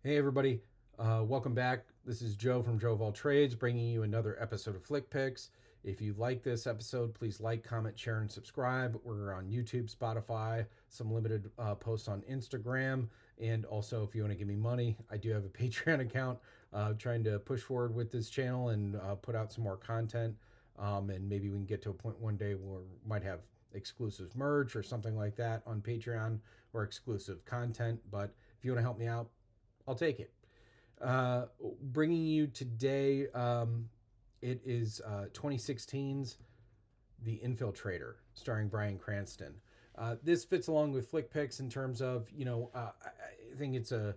Hey everybody, welcome back. This is Joe from Joe of All Trades, bringing you another episode of Flick Picks. If you like this episode, please like, comment, share, and subscribe. We're on YouTube, Spotify, some limited posts on Instagram, and also if you want to give me money, I do have a Patreon account. Trying to push forward with this channel and put out some more content, and maybe we can get to a point one day where we might have exclusive merch or something like that on Patreon or exclusive content. But if you want to help me out, I'll take it. Bringing you today, it is 2016's The Infiltrator, starring Bryan Cranston. This fits along with Flick Picks in terms of, I think it's a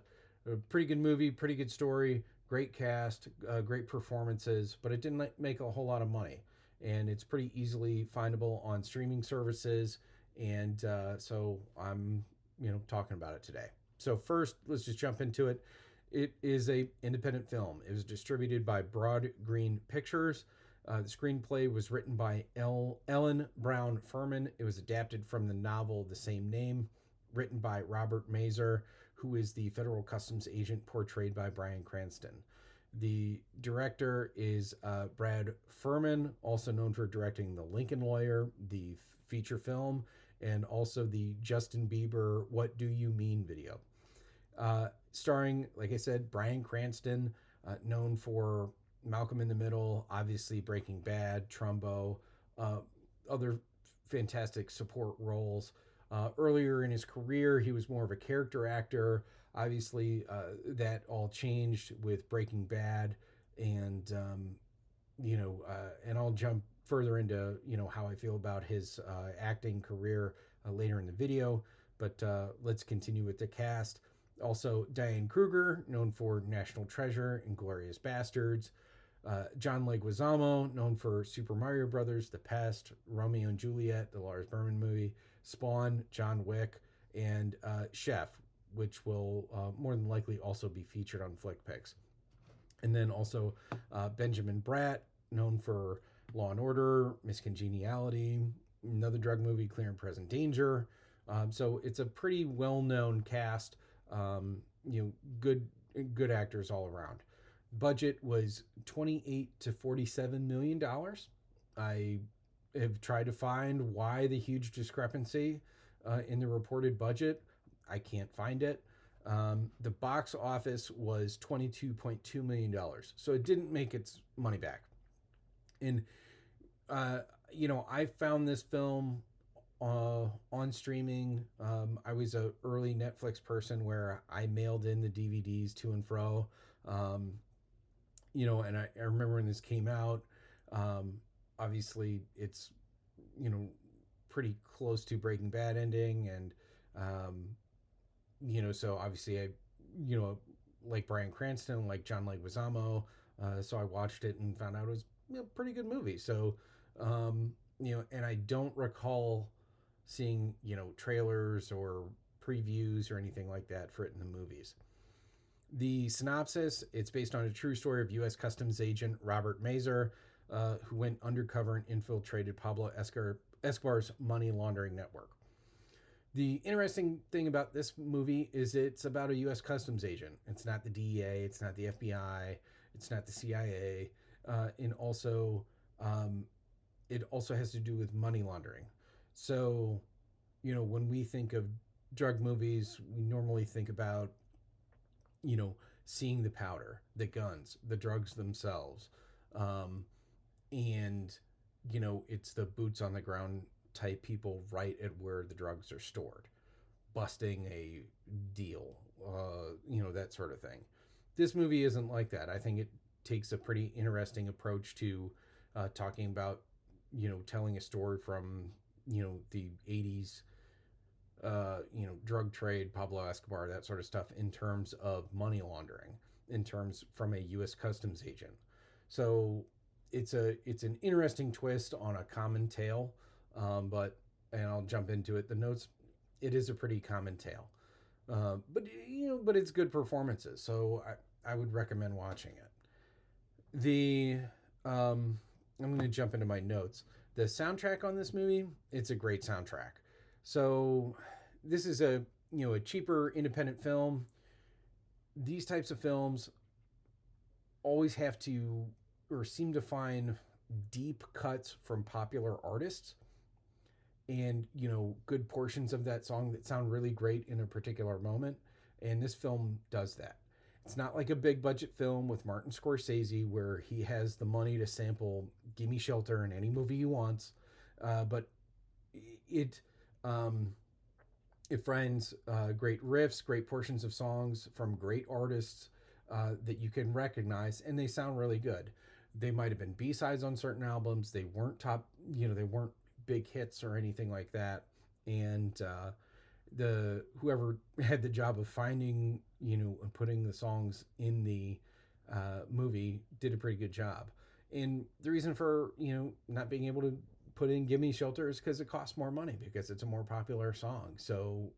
pretty good movie, pretty good story, great cast, great performances, but it didn't make a whole lot of money. And it's pretty easily findable on streaming services. And so I'm, talking about it today. So first, let's just jump into it. It is a independent film. It was distributed by Broad Green Pictures. The screenplay was written by Ellen Brown Furman. It was adapted from the novel of the same name, written by Robert Mazur, who is the federal customs agent portrayed by Bryan Cranston. The director is Brad Furman, also known for directing The Lincoln Lawyer, the feature film, and also the Justin Bieber What Do You Mean video. Starring, like I said, Bryan Cranston, known for Malcolm in the Middle, obviously Breaking Bad, Trumbo, other fantastic support roles. Earlier in his career, he was more of a character actor. Obviously, that all changed with Breaking Bad, and and I'll jump further into how I feel about his acting career later in the video. But let's continue with the cast. Also, Diane Kruger, known for National Treasure and Glorious Bastards. John Leguizamo, known for Super Mario Brothers, The Pest, Romeo and Juliet, the Lars Berman movie, Spawn, John Wick, and Chef, which will more than likely also be featured on Flick Picks. And then also Benjamin Bratt, known for Law and Order, Miss Congeniality, another drug movie, Clear and Present Danger. So it's a pretty well-known cast. Um, good actors all around. Budget was $28 to $47 million. I have tried to find why the huge discrepancy in the reported budget. I can't find it. The box office was $22.2 million, so it didn't make its money back. And I found this film on streaming. I was a early Netflix person where I mailed in the DVDs to and fro. And I remember when this came out. Obviously, it's pretty close to Breaking Bad ending, and so obviously I like Bryan Cranston, like John Leguizamo. So I watched it and found out it was a pretty good movie. So and I don't recall seeing trailers or previews or anything like that for it in the movies. The synopsis: it's based on a true story of U.S. Customs agent Robert Mazur, who went undercover and infiltrated Pablo Escobar's money laundering network. The interesting thing about this movie is it's about a U.S. Customs agent. It's not the DEA, it's not the FBI, it's not the CIA, and also it also has to do with money laundering. So, when we think of drug movies, we normally think about, seeing the powder, the guns, the drugs themselves. And, it's the boots on the ground type people right at where the drugs are stored, busting a deal, that sort of thing. This movie isn't like that. I think it takes a pretty interesting approach to talking about, telling a story from, the 80s, drug trade, Pablo Escobar, that sort of stuff in terms of money laundering, in terms from a U.S. Customs agent. So it's an interesting twist on a common tale, and I'll jump into it. The notes: it is a pretty common tale, but it's good performances. So I would recommend watching it. The I'm going to jump into my notes. The soundtrack on this movie, it's a great soundtrack. So this is a cheaper independent film. these types of films always have to, or seem to find, deep cuts from popular artists, and good portions of that song that sound really great in a particular moment, and this film does that. It's not like a big budget film with Martin Scorsese where he has the money to sample Gimme Shelter in any movie he wants, but it um, it finds great riffs, great portions of songs from great artists that you can recognize, and they sound really good. They might have been B-sides on certain albums. They weren't top, they weren't big hits or anything like that. And the whoever had the job of finding, and putting the songs in the movie did a pretty good job. And the reason for not being able to put in "Give Me Shelter" is because it costs more money because it's a more popular song. So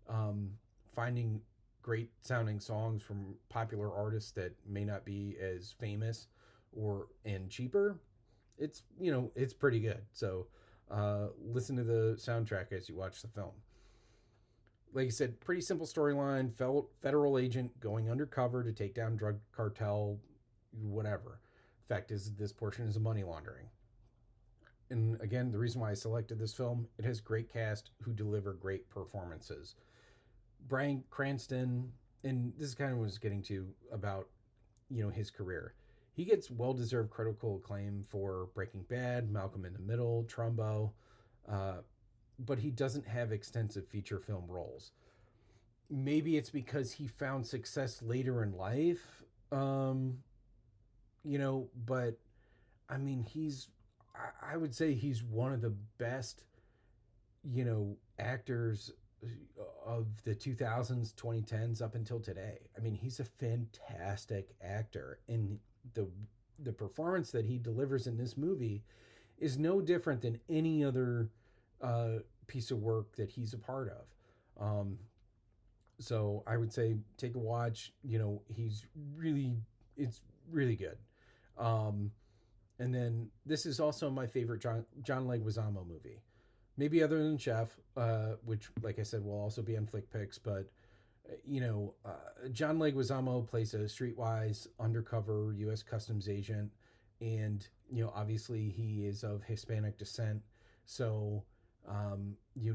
um, finding great sounding songs from popular artists that may not be as famous or and cheaper, it's pretty good. So listen to the soundtrack as you watch the film. Like I said, pretty simple storyline. Federal agent going undercover to take down drug cartel, whatever. Fact is, this portion is money laundering. And again, the reason why I selected this film, it has great cast who deliver great performances. Bryan Cranston, and this is kind of what I was getting to about his career. He gets well deserved critical acclaim for Breaking Bad, Malcolm in the Middle, Trumbo, uh, but he doesn't have extensive feature film roles. Maybe it's because he found success later in life, but I mean, I would say he's one of the best, actors of the 2000s, 2010s up until today. I mean, he's a fantastic actor, and the the performance that he delivers in this movie is no different than any other uh, piece of work that he's a part of. So I would say take a watch. He's really, it's really good. Um, and then this is also my favorite John Leguizamo movie. Maybe other than Chef, which, like I said, will also be on Flick Picks. But John Leguizamo plays a streetwise undercover U.S. Customs agent, and obviously he is of Hispanic descent. So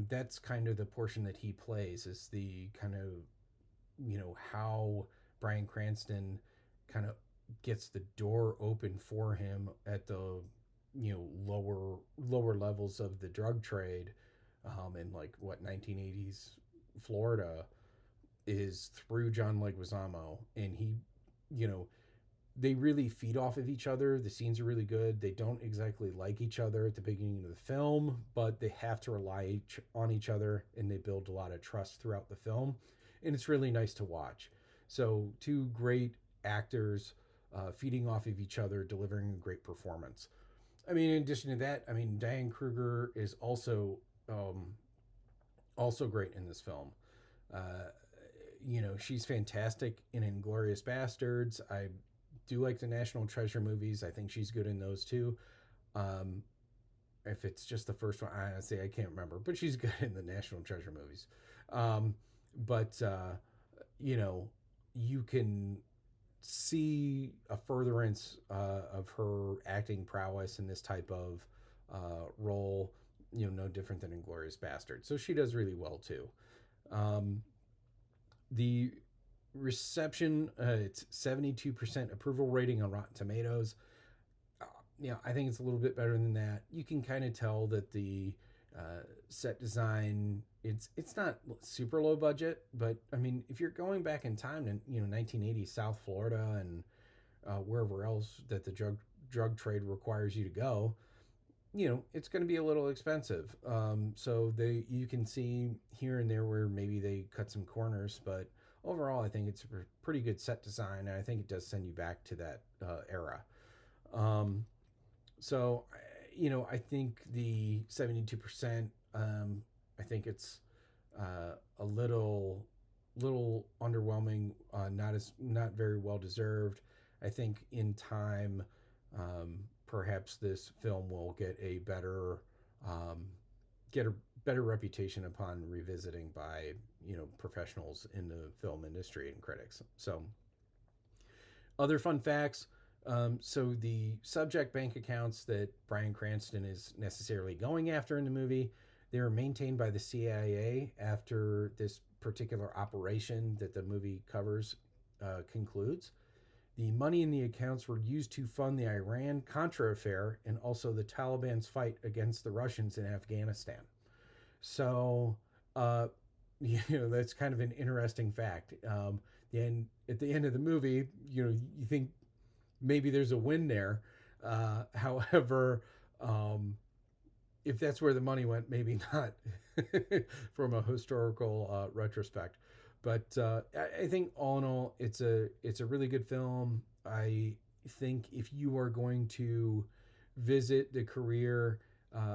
that's kind of the portion that he plays, is the kind of how Bryan Cranston kind of gets the door open for him at the lower levels of the drug trade, in like what 1980s Florida, is through John Leguizamo. And he, you know they really feed off of each other. The scenes are really good. They don't exactly like each other at the beginning of the film, but they have to rely on each other, and they build a lot of trust throughout the film. And it's really nice to watch. So, two great actors feeding off of each other, delivering a great performance. I mean, in addition to that, I mean, Diane Kruger is also great in this film. Uh, she's fantastic in Inglorious Bastards. I do like the National Treasure movies. I think she's good in those too. Um, if it's just the first one, I honestly I can't remember, but she's good in the National Treasure movies. Um, but you know, you can see a furtherance of her acting prowess in this type of role. No different than Inglorious Bastards. So she does really well too. Um, the reception, it's 72% approval rating on Rotten Tomatoes. I think it's a little bit better than that. You can kind of tell that the set design, it's not super low budget, but I mean, if you're going back in time to 1980 South Florida and wherever else that the drug trade requires you to go, it's going to be a little expensive. So you can see here and there where maybe they cut some corners, but overall, I think it's a pretty good set design, and I think it does send you back to that era. Um, so, I think the 72%. I think it's a little underwhelming. Not very well deserved. I think in time, perhaps this film will get a better um, get a better reputation upon revisiting by professionals in the film industry and critics. So other fun facts. So the subject bank accounts that Bryan Cranston is necessarily going after in the movie, they were maintained by the CIA after this particular operation that the movie covers concludes. The money in the accounts were used to fund the Iran Contra affair and also the Taliban's fight against the Russians in Afghanistan. So, uh, that's kind of an interesting fact. And at the end of the movie, you think maybe there's a win there. However, um, if that's where the money went, maybe not from a historical retrospect. But I think all in all, it's a really good film. I think if you are going to visit the career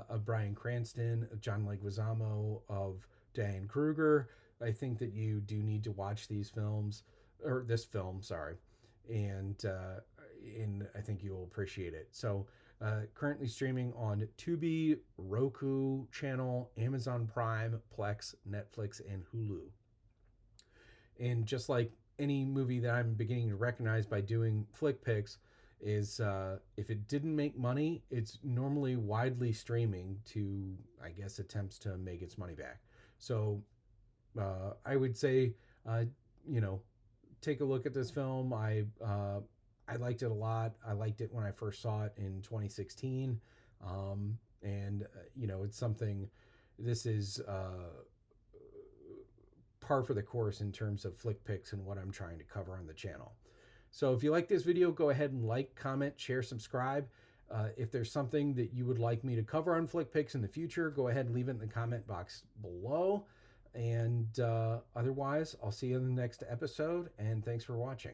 of Bryan Cranston, of John Leguizamo, of Diane Kruger, I think that you do need to watch these films, or this film, sorry, and I think you'll appreciate it. So currently streaming on Tubi, Roku channel, Amazon Prime, Plex, Netflix, and Hulu. And just like any movie that I'm beginning to recognize by doing flick picks, is if it didn't make money, it's normally widely streaming to, I guess, attempts to make its money back. So I would say, uh, you know, take a look at this film. I liked it a lot. I liked it when I first saw it in 2016, and it's something. This is par for the course in terms of flick picks and what I'm trying to cover on the channel. So if you like this video, go ahead and like, comment, share, subscribe. If there's something that you would like me to cover on flick picks in the future, go ahead and leave it in the comment box below. And otherwise, I'll see you in the next episode, and thanks for watching.